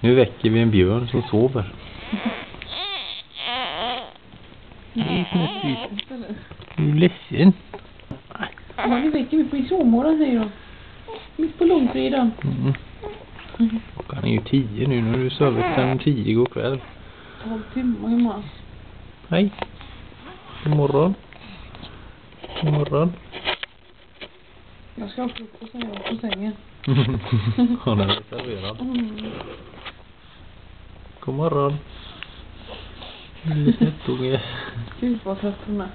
Nu väcker vi en björn som sover. Du är ledsen. Ja, nu väcker vi på i sovmorgon, säger de. Mitt på långfredagen. Klockan är ju 10 nu. Nu har du sovit sedan 10 igår kväll. 12 timmar hemma. Hej. God morgon. God morgon. Jag ska ha frukost när jag är på sängen. Ja, den är serverad. God morgon. Lille snuttunge. Gud vad trött hon är.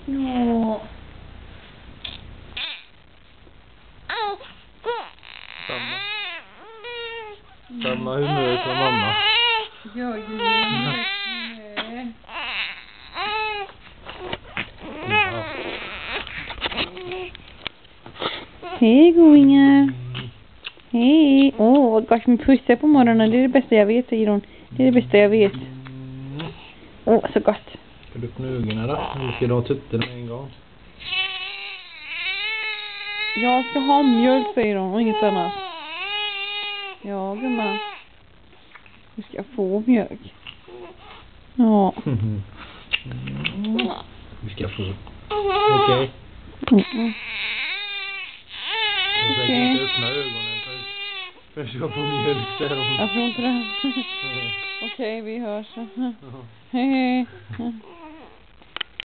Ja. Samma humör som mamma. Ja, nej. Hej goingar. Hej. Vad gott med pussar på morgonen. Det är det bästa jag vet, säger hon. Det är det bästa jag vet. Så gott. Ska du öppna ögonen då? Eller ska du ha tuttarna med en gång? Jag ska ha mjölk, säger hon, och inget annat. Ja, gumman. Du ska få mjölk. Ja. Vi ska få. Okej. Jag tänker inte öppna ögonen för jag ska få mjölk där. Jag tror inte det. Okej, vi hörs. Hej hej.